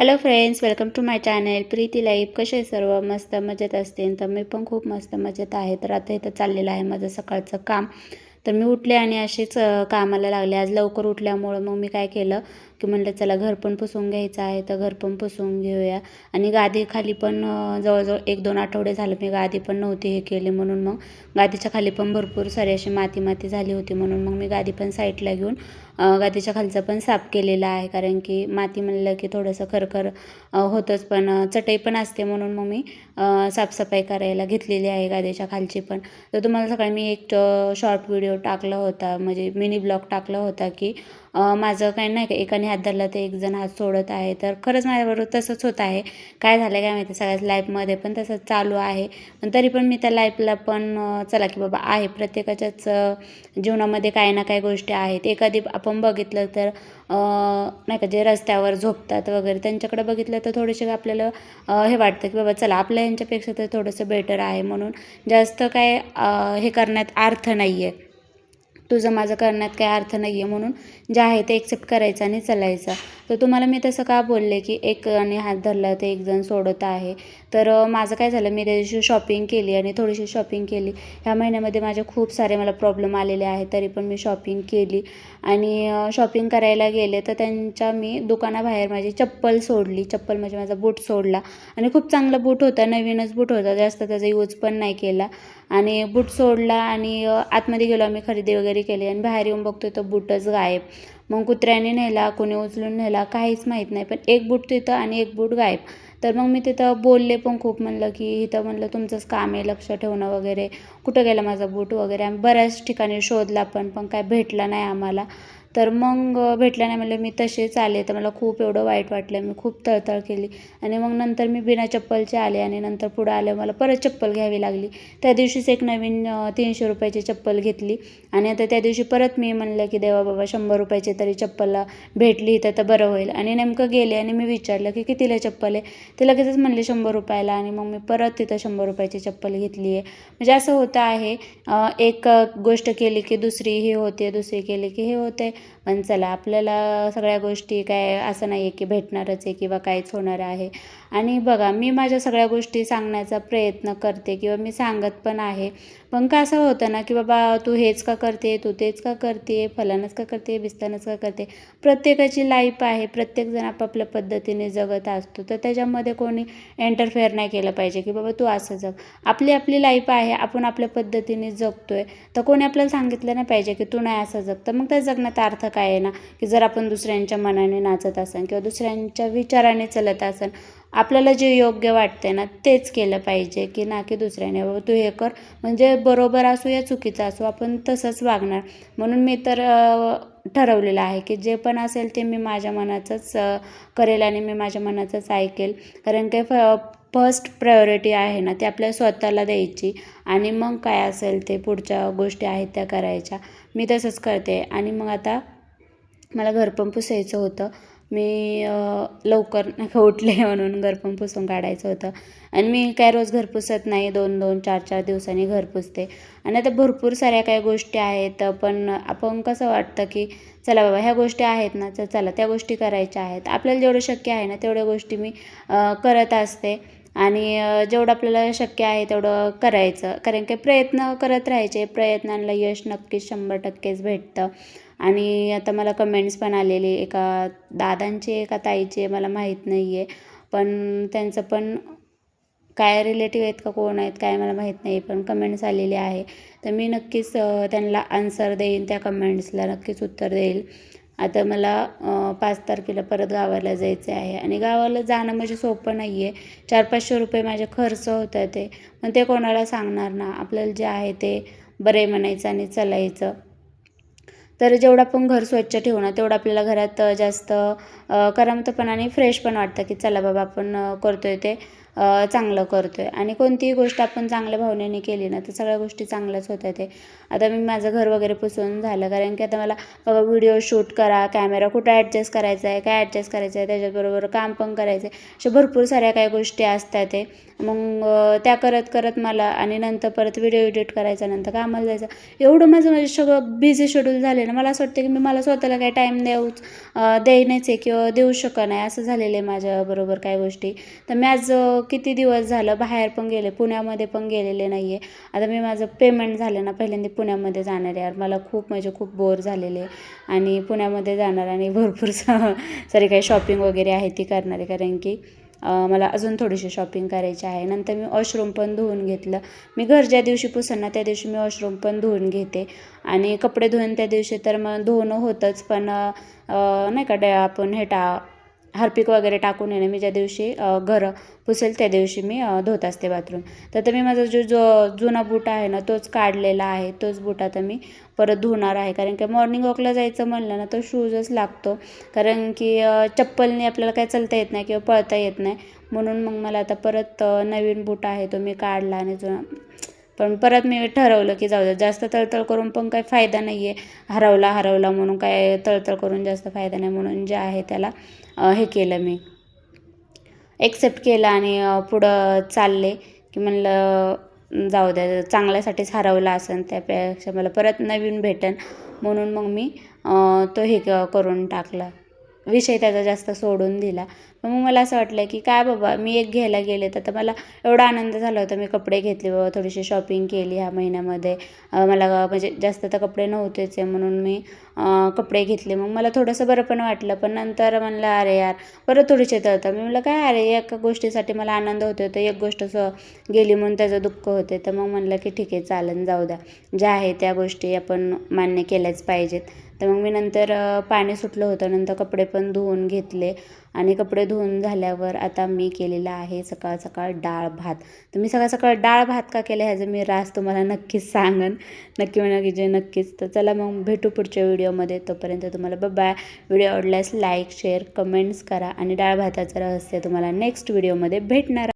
Hello friends, welcome to my channel Preeti life. कसे सर्व मस्त मजेत असतील तर मी पण खूप मस्त मजेत आहे. तर आता इथं चाललेलं आहे माझं सकाळचं काम. तर मी उठले आणि अशीच कामाला लागले. आज लवकर उठल्यामुळं मग मी काय केलं की म्हणलं चला घर पण पुसून घ्यायचं आहे, तर घर पण पुसून घेऊया. आणि गादी खाली पण जवळजवळ 1-2 आठवडे झालं मी गादी पण नव्हती हे केली, म्हणून मग गादीच्या खाली पण भरपूर सारी अशी माती माती झाली होती, म्हणून मग मी गादी पण साईडला घेऊन गादीच्या खालचं पण साफ केलेलं आहे. कारण की माती म्हणलं की थोडंसं खरखर होतंच, पण चटई पण असते, म्हणून मग मी साफसफाई करायला घेतलेली आहे गादीच्या खालची पण. तर तुम्हाला सकाळी मी एक शॉर्ट व्हिडिओ टाकला होता, म्हणजे मिनी ब्लॉग टाकला होता की माझं काही नाही का एकाने हात धरला तर एक जण हात सोडत आहे. तर खरंच माझ्याबरोबर तसंच होत आहे. काय झालं काय माहिती, सगळ्याच लाईफमध्ये पण तसंच चालू आहे. पण तरी पण मी त्या लाईफला पण चला की बाबा आहे, प्रत्येकाच्याच जीवनामध्ये काही ना काही गोष्टी आहेत. एखादी आपण बघितलं तर नाही का, जे रस्त्यावर झोपतात वगैरे त्यांच्याकडे बघितलं तर थोडेसे आपल्याला हे वाटतं की बाबा चला आपल्या यांच्यापेक्षा तर थोडंसं बेटर आहे, म्हणून जास्त काय हे करण्यात अर्थ नाही आहे, तुझं माझं करण्यात काही अर्थ नाही आहे, म्हणून जे आहे ते एक्सेप्ट करायचं आणि चालायचं. तर तुम्हाला मी तसं का बोलले की एक आणि हात धरला तर एक जण सोडत आहे. तर माझं काय झालं, मी त्या दिवशी शॉपिंग केली आणि थोडीशी शॉपिंग केली. ह्या महिन्यामध्ये माझे खूप सारे मला प्रॉब्लेम आलेले आहेत, तरी पण मी शॉपिंग केली. आणि शॉपिंग करायला गेले तर त्यांच्या मी दुकानाबाहेर माझी चप्पल सोडली. चप्पल म्हणजे माझा बूट सोडला, आणि खूप चांगला बूट होता, नवीनच बूट होता, जास्त त्याचा यूज पण नाही केला. आणि बूट सोडला आणि आतमध्ये गेलो, आम्ही खरेदी वगैरे केली आणि बाहेर येऊन बघतो तर बूटच गायब. मग कुत्र्याने नेला, कोणी उचलून नेला, काहीच माहीत नाही, पण एक बूट तिथं आणि एक बूट गायब. तर मग मी तिथं बोलले पण खूप, म्हणलं की इथं म्हणलं तुमचंच काम आहे लक्ष ठेवणं वगैरे, कुठं गेला माझा बूट वगैरे. आम्ही बऱ्याच ठिकाणी शोधला पण काय भेटला नाही आम्हाला. तर मग भेटला नाही म्हणलं मी तसेच आले. तर मला खूप एवढं वाईट वाटलं, मी खूप तळतळ केली. आणि मग नंतर मी बिना चप्पलचे आले आणि नंतर पुढं आलं मला परत चप्पल घ्यावी लागली. त्या दिवशीच एक नवीन 300 रुपयाची चप्पल घेतली. आणि आता त्या दिवशी परत मी म्हणलं की देवा बाबा 100 रुपयाची तरी चप्पल भेटली तर बरं होईल. आणि नेमकं गेले आणि मी विचारलं की कितीला चप्पल आहे, ते लगेचच म्हणले 100 रुपयाला. आणि मग मी परत तिथं 100 रुपयाची चप्पल घेतली आहे. म्हणजे असं होतं आहे, एक गोष्ट केली की दुसरी हे होते, दुसरी केली की हे होते. पण चला, आपल्याला सगळ्या गोष्टी काय असं नाही आहे की भेटणारच आहे किंवा काहीच होणार आहे. आणि बघा, मी माझ्या सगळ्या गोष्टी सांगण्याचा प्रयत्न करते किंवा मी सांगत पण आहे. पण का असं होतं ना की बाबा तू हेच का करते, तू तेच का करते, फलानच का करते, बिस्तानच का करते. प्रत्येकाची लाईफ आहे, प्रत्येकजण आपापल्या पद्धतीने जगत असतो. तर त्याच्यामध्ये कोणी एंटरफेअर नाही केलं पाहिजे की बाबा तू असं जग. आपली आपली लाईफ आहे, आपण आपल्या पद्धतीने जगतोय. तर कोणी आपल्याला सांगितलं नाही पाहिजे की तू नाही असं जग. तर मग त्या जगण्यात अर्थ काय आहे ना, की जर आपण दुसऱ्यांच्या मनाने नाचत असेल किंवा दुसऱ्यांच्या विचाराने चलत असेल, आपल्याला जे योग्य वाटते ना तेच केलं पाहिजे, की ना की दुसऱ्याने बाबा तू हे कर, म्हणजे बरोबर असो या चुकीचं असो आपण तसंच वागणार. म्हणून मी तर ठरवलेलं आहे की जे पण असेल ते मी माझ्या मनाचंच करेल आणि मी माझ्या मनाचंच ऐकेल. कारण काय फर्स्ट प्रायोरिटी आहे ना ती आपल्या स्वतःला द्यायची, आणि मग काय असेल ते पुढच्या गोष्टी आहेत त्या करायच्या. मी तसंच करते. आणि मग आता मला घर पण पुसायचं होतं. मी लवकर नाही का उठले म्हणून घर पण पुसून काढायचं होतं. आणि मी काय रोज घर पुसत नाही, 2-2, 4-4 दिवसांनी घर पुसते. आणि आता भरपूर साऱ्या काही गोष्टी आहेत, पण आपण कसं वाटतं की चला बाबा ह्या गोष्टी आहेत ना, तर चला त्या गोष्टी करायच्या आहेत. आपल्याला जेवढं शक्य आहे ना तेवढ्या गोष्टी मी करत असते. आणि जेवढं आपल्याला शक्य आहे तेवढं करायचं, कारण की प्रयत्न करत राहायचे, प्रयत्नांना यश नक्कीच 100%च भेटतं. आणि आता मला कमेंट्स पण आलेले, एका दादांचे एका ताईचे मला माहीत नाही आहे, पण त्यांचं पण काय रिलेटिव्ह आहेत का कोण आहेत काय मला माहीत नाही, पण कमेंट्स आलेले आहे. तर मी नक्कीच त्यांना आन्सर देईन, त्या कमेंट्सला नक्कीच उत्तर देईल. आता मला 5 तारखेला परत गावाला जायचं आहे, आणि गावाला जाणं म्हणजे सोपं नाही आहे. 400-500 रुपये माझे खर्च होतात ते, पण ते कोणाला सांगणार ना. आपल्याला जे आहे ते बरे म्हणायचं आणि चालायचं. तर जेवढं आपण घर स्वच्छ ठेवू ना तेवढं आपल्याला घरात जास्त करमतं पण आणि फ्रेश पण वाटतं की चला बाबा आपण करतोय ते चांगलं करतो आहे. आणि कोणतीही गोष्ट आपण चांगल्या भावनेने केली ना तर सगळ्या गोष्टी चांगल्याच होतात आहे. आता मी माझं घर वगैरे पुसून झालं, कारण की आता मला बघा व्हिडिओ शूट करा, कॅमेरा कुठं ॲडजस्ट करायचा आहे, काय ॲडजस्ट करायचं आहे, त्याच्याबरोबर काम पण करायचं आहे. अशा भरपूर साऱ्या काही गोष्टी असतात आहे. मग त्या करत करत मला आणि नंतर परत व्हिडिओ एडिट करायचा, नंतर कामाला जायचं, एवढं माझं सगळं बिझी शेड्यूल झाले ना, मला असं वाटतं की मी मला स्वतःला काही टाईम देण्याच आहे किंवा देऊ शकत नाही, असं झालेलं आहे माझ्याबरोबर काही गोष्टी. तर मी आज किती दिवस झालं बाहेर पण गेले, पुण्यामध्ये पण गेलेले नाही आहे. आता मी माझं पेमेंट झालं ना पहिल्यांदा पुण्यामध्ये जाणार आहे. यार मला खूप बोर झालेले आणि पुण्यामध्ये जाणार आणि भरपूर सारी काही शॉपिंग वगैरे आहे ती करणार आहे, कारण की मला अजून थोडीशी शॉपिंग करायची आहे. नंतर मी वॉशरूम पण धुवून घेतलं. मी घर ज्या दिवशी पुसन ना त्या दिवशी मी वॉशरूम पण धुवून घेते. आणि कपडे धुवून त्या दिवशी तर मग धुवणं होतंच, पण नाही का आपण हार्पिक वगैरे टाकून येणे, मी ज्या दिवशी घर पुसेल त्या दिवशी मी धुत असते बाथरूम. तर मी माझा जो जुना बूट आहे ना तोच काढलेला आहे, तोच बूट आता मी परत धुणार आहे. कारण की मॉर्निंग वॉकला जायचं म्हणलं ना तर शूजच लागतो, कारण की चप्पलने आपल्याला काय चालता येत नाही किंवा पळता येत नाही. म्हणून मग मला आता परत नवीन बूट आहे तो मी काढला आणि जुना, पण परत मी ठरवलं की जाऊ दे, जास्त तळतळ करून पण काही फायदा नाही आहे. हरवला म्हणून काय तळतळ करून जास्त फायदा नाही, म्हणून जे आहे त्याला हे केलं, मी एक्सेप्ट केलं आणि पुढं चालले की म्हणलं जाऊ द्या, चांगल्यासाठीच हरवला असेल, त्यापेक्षा मला परत नवीन भेटेन. म्हणून मग मी तो हे करून टाकला, विषय त्याचा जास्त सोडून दिला. मग मला असं वाटलं की काय बाबा, मी एक घ्यायला गेले तर मला एवढा आनंद झाला होता. मी कपडे घेतले बाबा, थोडीशी शॉपिंग केली ह्या महिन्यामध्ये. मला म्हणजे जास्त तर कपडे नव्हतेच आहे, म्हणून मी कपडे घेतले. मग मला थोडंसं बरं पण वाटलं, पण नंतर म्हणलं अरे यार परत थोडीशी तळतळ. मी म्हणलं काय अरे, एका गोष्टीसाठी मला आनंद होते तर एक गोष्ट गेली म्हणून त्याचं दुःख होते. तर मग म्हणलं की ठीक आहे चालेल, जाऊ द्या, ज्या आहे त्या गोष्टी आपण मान्य केल्याच पाहिजेत. तर मग मी नंतर पाणी सुटलं होतं, नंतर कपडे पण धुवून घेतले. आणि कपडे धुवून झाल्यावर आता मी केलेला आहे सकाळ सकाळ डाळ भात. तर मी सकाळ सकाळ डाळ भात का केलं ह्याचं मी राज तुम्हाला नक्कीच सांगेन, नक्की म्हणा की जे नक्कीच. तर चला मग भेटू पुढच्या व्हिडिओमध्ये, तोपर्यंत तुम्हाला बाय. व्हिडिओ आवडल्यास लाईक शेअर कमेंट्स करा आणि डाळ भाताचं रहस्य तुम्हाला नेक्स्ट व्हिडिओमध्ये भेटणार.